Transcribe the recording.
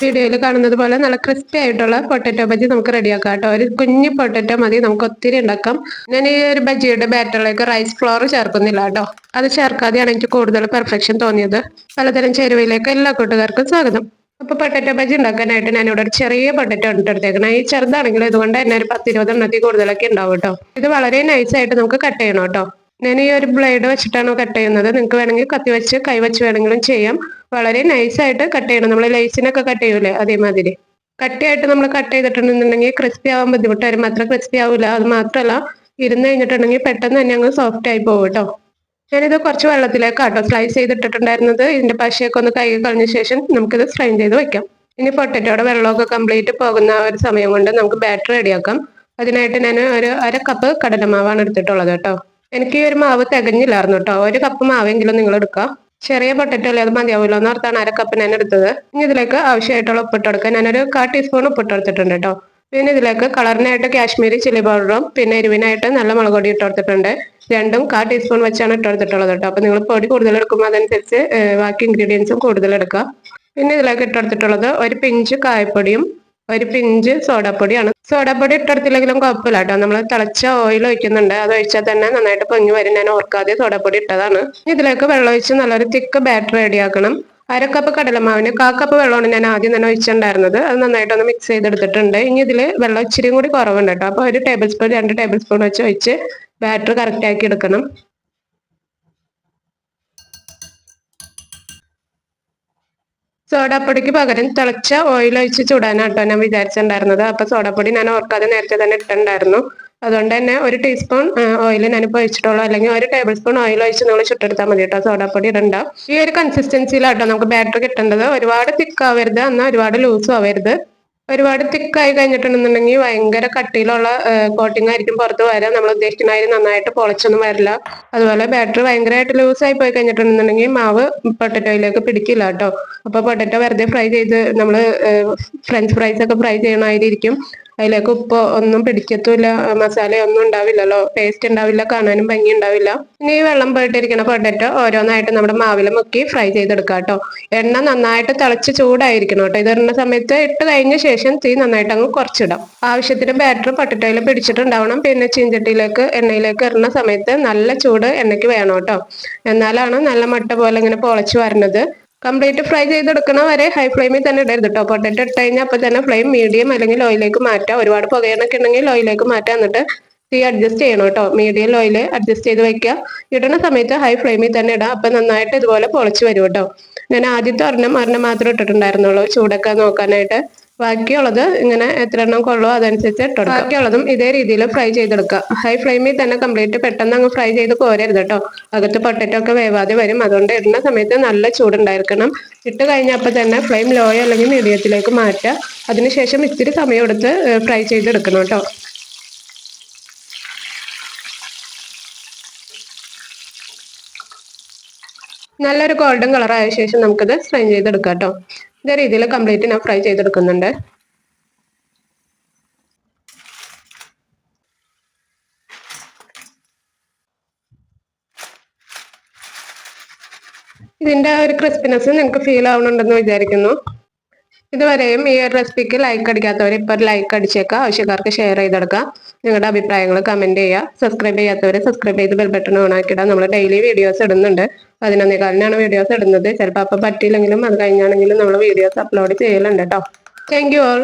വീഡിയോയിൽ കാണുന്നത് പോലെ നല്ല ക്രിസ്പി ആയിട്ടുള്ള പൊട്ടറ്റോ ബജി നമുക്ക് റെഡിയാക്കാം കേട്ടോ. ഒരു കുഞ്ഞു പൊട്ടറ്റോ മതി, നമുക്ക് ഒത്തിരി ഉണ്ടാക്കാം. ഞാൻ ഈ ഒരു ബജിയുടെ ബാറ്ററിലേക്ക് റൈസ് ഫ്ലോർ ചേർക്കുന്നില്ല കേട്ടോ. അത് ചേർക്കാതെയാണ് എനിക്ക് കൂടുതൽ പെർഫെക്ഷൻ തോന്നിയത്. പലതരം ചേരുവയിലേക്ക് എല്ലാ കൂട്ടുകാർക്കും സ്വാഗതം. അപ്പൊ പൊട്ടറ്റോ ബജി ഉണ്ടാക്കാനായിട്ട് ഞാനിവിടെ ഒരു ചെറിയ പൊട്ടറ്റോ എടുത്തേക്കണം. ഈ ചെറുതാണെങ്കിൽ ഇതുകൊണ്ട് തന്നെ ഒരു 10-20 എണ്ണത്തിൽ കൂടുതലൊക്കെ ഉണ്ടാവും കേട്ടോ. ഇത് വളരെ നൈസായിട്ട് നമുക്ക് കട്ട് ചെയ്യണം കേട്ടോ. ഞാൻ ഈ ഒരു ബ്ലേഡ് വെച്ചിട്ടാണ് കട്ട് ചെയ്യുന്നത്. നിങ്ങൾക്ക് വേണമെങ്കിൽ കത്തി വെച്ച് കൈ വെച്ച് വേണമെങ്കിലും ചെയ്യാം. വളരെ നൈസായിട്ട് കട്ട് ചെയ്യണം. നമ്മൾ ലേസിനൊക്കെ കട്ട് ചെയ്യൂലേ അതേമാതിരി കട്ടിയായിട്ട് നമ്മൾ കട്ട് ചെയ്തിട്ടുണ്ടെന്നുണ്ടെങ്കിൽ ക്രിസ്പി ആവാൻ ബുദ്ധിമുട്ട് വരും. അത്ര ക്രിസ്പി ആവില്ല. അത് മാത്രമല്ല ഇരുന്ന് കഴിഞ്ഞിട്ടുണ്ടെങ്കിൽ പെട്ടെന്ന് തന്നെ അങ്ങ് സോഫ്റ്റ് ആയി പോകും കേട്ടോ. ഞാനിത് കുറച്ച് വെള്ളത്തിലേക്കാട്ടോ സ്ലൈസ് ചെയ്തിട്ടിട്ടുണ്ടായിരുന്നത്. ഇതിന്റെ പശയൊക്കെ ഒന്ന് കൈ കളഞ്ഞ ശേഷം നമുക്കിത് സ്ട്രെയിൻ ചെയ്ത് വെക്കാം. ഇനി പൊട്ടറ്റോയുടെ വെള്ളമൊക്കെ കംപ്ലീറ്റ് പോകുന്ന ഒരു സമയം കൊണ്ട് നമുക്ക് ബാറ്റർ റെഡിയാക്കാം. അതിനായിട്ട് ഞാൻ ഒരു 1 കപ്പ് കടലമാവാണ് എടുത്തിട്ടുള്ളത് കേട്ടോ. എനിക്ക് ഈ ഒരു മാവ് തികഞ്ഞില്ലായിരുന്നു കേട്ടോ. 1 കപ്പ് മാവെങ്കിലും നിങ്ങൾ എടുക്കുക. ചെറിയ പൊട്ടറ്റോ അല്ലേ, അത് മതിയാവില്ല എന്ന് ഓർത്താണ് 1 കപ്പ് ഞാൻ എടുത്തത്. ഇനി ഇതിലേക്ക് ആവശ്യമായിട്ടുള്ള ഉപ്പിട്ട് കൊടുക്കാൻ ഞാനൊരു 1/4 ടീസ്പൂൺ ഉപ്പിട്ട് കൊടുത്തിട്ടുണ്ട് കേട്ടോ. പിന്നെ ഇതിലേക്ക് കളറിനായിട്ട് കാശ്മീരി ചില്ലി പൗഡറും പിന്നെ എരിവിനായിട്ട് നല്ല മുളക് പൊടി ഇട്ട് കൊടുത്തിട്ടുണ്ട്. രണ്ടും 1/4 ടീസ്പൂൺ വെച്ചാണ് ഇട്ട് കൊടുത്തിട്ടുള്ളത് കേട്ടോ. അപ്പൊ നിങ്ങൾ പൊടി കൂടുതൽ എടുക്കുമ്പോൾ അതനുസരിച്ച് ബാക്കി ഇൻഗ്രീഡിയൻസും കൂടുതൽ എടുക്കുക. പിന്നെ ഇതിലേക്ക് ഇട്ട് കൊടുത്തിട്ടുള്ളത് ഒരു പിഞ്ച് കായപ്പൊടിയും ഒരു പിഞ്ച് സോഡാപ്പൊടിയാണ്. സോഡാപ്പൊടി ഇട്ടെടുത്തില്ലെങ്കിലും കുഴപ്പമില്ല കേട്ടോ. നമ്മൾ തിളച്ച ഓയിൽ ഒഴിക്കുന്നുണ്ട്. അത് ഒഴിച്ചാൽ തന്നെ നന്നായിട്ട് പൊങ്ങി വരും. ഞാൻ ഓർക്കാതെ സോഡാപ്പൊടി ഇട്ടതാണ്. ഇതിലേക്ക് വെള്ളം ഒഴിച്ച് നല്ലൊരു തിക്ക് ബാറ്റർ റെഡിയാക്കണം. 1 കപ്പ് കടലമാവിന് 1/4 കപ്പ് വെള്ളമാണ് ഞാൻ ആദ്യം തന്നെ ഒഴിച്ചിട്ടുണ്ടായിരുന്നത്. അത് നന്നായിട്ടൊന്ന് മിക്സ് ചെയ്തെടുത്തിട്ടുണ്ട്. ഇനി ഇതിൽ വെള്ളം ഇച്ചിരി കൂടി കുറവുണ്ട് കേട്ടോ. അപ്പോൾ 1 ടേബിൾ സ്പൂൺ 2 ടേബിൾ സ്പൂൺ വെച്ച് ഒഴിച്ച് ബാറ്റർ കറക്റ്റ് ആക്കി എടുക്കണം. സോഡാപ്പൊടിക്ക് പകരം തിളച്ച ഓയിൽ ഒഴിച്ച് ചൂടാനാട്ടോ ഞാൻ വിചാരിച്ചിട്ടുണ്ടായിരുന്നത്. അപ്പൊ സോഡാപ്പൊടി ഞാൻ ഓർക്കാതെ നേരത്തെ തന്നെ ഇട്ടിട്ടുണ്ടായിരുന്നു. അതുകൊണ്ട് തന്നെ 1 ടീസ്പൂൺ ഓയിൽ ഞാനിപ്പോൾ ഒഴിച്ചിട്ടുള്ളൂ. അല്ലെങ്കിൽ 1 ടേബിൾ സ്പൂൺ ഓയിൽ ഒഴിച്ച് നിങ്ങൾ ചുട്ടെടുത്താൽ മതി കേട്ടോ. സോഡാപ്പൊടി ഇടണ്ട. ഈ ഒരു കൺസിസ്റ്റൻസിയിലാട്ടോ നമുക്ക് ബാറ്റർ കിട്ടേണ്ടത്. ഒരുപാട് തിക്ക് ആവരുത്, എന്നാൽ ഒരുപാട് ലൂസും ആവരുത്. ഒരുപാട് തിക്കായി കഴിഞ്ഞിട്ടുണ്ടെന്നുണ്ടെങ്കിൽ ഭയങ്കര കട്ടിയിലുള്ള കോട്ടിംഗ് ആയിരിക്കും പുറത്ത് വരാം. നമ്മൾ ഉദ്ദേശിക്കുന്ന കാര്യം നന്നായിട്ട് പൊളച്ചൊന്നും വരില്ല. അതുപോലെ ബാറ്ററി ഭയങ്കരമായിട്ട് ലൂസായി പോയി കഴിഞ്ഞിട്ടുണ്ടെന്നുണ്ടെങ്കിൽ മാവ് പൊട്ടറ്റോയിലേക്ക് പിടിക്കില്ല കേട്ടോ. അപ്പൊ പൊട്ടറ്റോ വെറുതെ ഫ്രൈ ചെയ്ത് നമ്മൾ ഫ്രഞ്ച് ഫ്രൈസ് ഒക്കെ ഫ്രൈ ചെയ്യണമായിരിക്കും. അതിലേക്ക് ഉപ്പ് ഒന്നും പിടിക്കത്തുമില്ല, മസാല ഒന്നും ഉണ്ടാവില്ലല്ലോ, ടേസ്റ്റ് ഉണ്ടാവില്ല, കാണാനും ഭംഗി ഉണ്ടാവില്ല. ഇനി ഈ വെള്ളം പോയിട്ടിരിക്കുന്ന പൊട്ടറ്റോ ഓരോന്നായിട്ട് നമ്മുടെ മാവിൽ മുക്കി ഫ്രൈ ചെയ്തെടുക്കാം കേട്ടോ. എണ്ണ നന്നായിട്ട് തിളച്ച് ചൂടായിരിക്കണം കേട്ടോ. ഇതിടുന്ന സമയത്ത് ഇട്ട് കഴിഞ്ഞ ശേഷം തീ നന്നായിട്ട് അങ്ങ് കുറച്ചിടാം. ആവശ്യത്തിന് ബാറ്റർ പൊട്ടറ്റോയിൽ പിടിച്ചിട്ടുണ്ടാവണം. പിന്നെ ചീഞ്ചട്ടിയിലേക്ക് എണ്ണയിലേക്ക് ഇടുന്ന സമയത്ത് നല്ല ചൂട് എണ്ണയ്ക്ക് വേണം കേട്ടോ. എന്നാലാണ് നല്ല മുട്ട പോലെ ഇങ്ങനെ പൊളച്ച് വരുന്നത്. കംപ്ലീറ്റ് ഫ്രൈ ചെയ്തെടുക്കണ വരെ ഹൈ ഫ്ലെയിമിൽ തന്നെ ഇടരുത് കേട്ടോ. പൊട്ടറ്റോ ഇട്ട് കഴിഞ്ഞാൽ അപ്പോൾ തന്നെ ഫ്ലെയിം മീഡിയം അല്ലെങ്കിൽ ലോയിലേക്ക് മാറ്റാം. ഒരുപാട് പുകയണൊക്കെ ഉണ്ടെങ്കിൽ ലോയിലേക്ക് മാറ്റാം. എന്നിട്ട് തീ അഡ്ജസ്റ്റ് ചെയ്യണം കേട്ടോ. മീഡിയം ലോയിൽ അഡ്ജസ്റ്റ് ചെയ്ത് വെക്കുക. ഇടുന്ന സമയത്ത് ഹൈ ഫ്ലെയിമിൽ തന്നെ ഇടാം. അപ്പം നന്നായിട്ട് ഇതുപോലെ പൊളച്ച് വരും കേട്ടോ. ഞാൻ ആദ്യത്തെ ഒരെണ്ണം മാത്രമേ ഇട്ടിട്ടുണ്ടായിരുന്നുള്ളൂ ചൂടൊക്കെ നോക്കാനായിട്ട്. ബാക്കിയുള്ളത് ഇങ്ങനെ എത്ര എണ്ണം കൊള്ളുമോ അതനുസരിച്ച് ഇട്ടെടുക്കുക. ബാക്കിയുള്ളതും ഇതേ രീതിയിൽ ഫ്രൈ ചെയ്തെടുക്കുക. ഹൈ ഫ്ലെയിമിൽ തന്നെ കംപ്ലീറ്റ് പെട്ടെന്ന് അങ്ങ് ഫ്രൈ ചെയ്ത് കോരരുത് കേട്ടോ. അകത്ത് പൊട്ടറ്റോ ഒക്കെ വേവാതെ വരും. അതുകൊണ്ട് ഇടുന്ന സമയത്ത് നല്ല ചൂടുണ്ടായിരിക്കണം. ഇട്ട് കഴിഞ്ഞപ്പോൾ തന്നെ ഫ്ലെയിം ലോയോ അല്ലെങ്കിൽ മീഡിയത്തിലേക്ക് മാറ്റുക. അതിനുശേഷം ഇത്തിരി സമയം എടുത്ത് ഫ്രൈ ചെയ്തെടുക്കണം കേട്ടോ. നല്ലൊരു ഗോൾഡൻ കളർ ആയ ശേഷം നമുക്കിത് ഫ്രൈ ചെയ്തെടുക്കാം കേട്ടോ. ഇതേ രീതിയിൽ കംപ്ലീറ്റ് ഞാൻ ഫ്രൈ ചെയ്തെടുക്കുന്നുണ്ട്. ഇതിന്റെ ഒരു ക്രിസ്പിനെസ് നിങ്ങൾക്ക് ഫീൽ ആവുന്നുണ്ടെന്ന് വിചാരിക്കുന്നു. ഇതുവരെയും ഈ ഒരു റെസിപ്പിക്ക് ലൈക്ക് അടിക്കാത്തവർ ഇപ്പോൾ ഒരു ലൈക്ക് അടിച്ചേക്കുക. ആവശ്യക്കാർക്ക് ഷെയർ ചെയ്തെടുക്കുക. നിങ്ങളുടെ അഭിപ്രായങ്ങൾ കമന്റ് ചെയ്യുക. സബ്സ്ക്രൈബ് ചെയ്യാത്തവർ സബ്സ്ക്രൈബ് ചെയ്ത് ബെൽ ബട്ടൺ ഓൺ ആക്കിയിടുക. നമ്മൾ ഡെയിലി വീഡിയോസ് ഇടുന്നുണ്ട്. 11:15-നാണ് വീഡിയോസ് ഇടുന്നത്. ചിലപ്പോൾ അപ്പം പറ്റിയില്ലെങ്കിലും അത് കഴിഞ്ഞാണെങ്കിലും നമ്മൾ വീഡിയോസ് അപ്ലോഡ് ചെയ്യലുണ്ട് കേട്ടോ. Thank you all.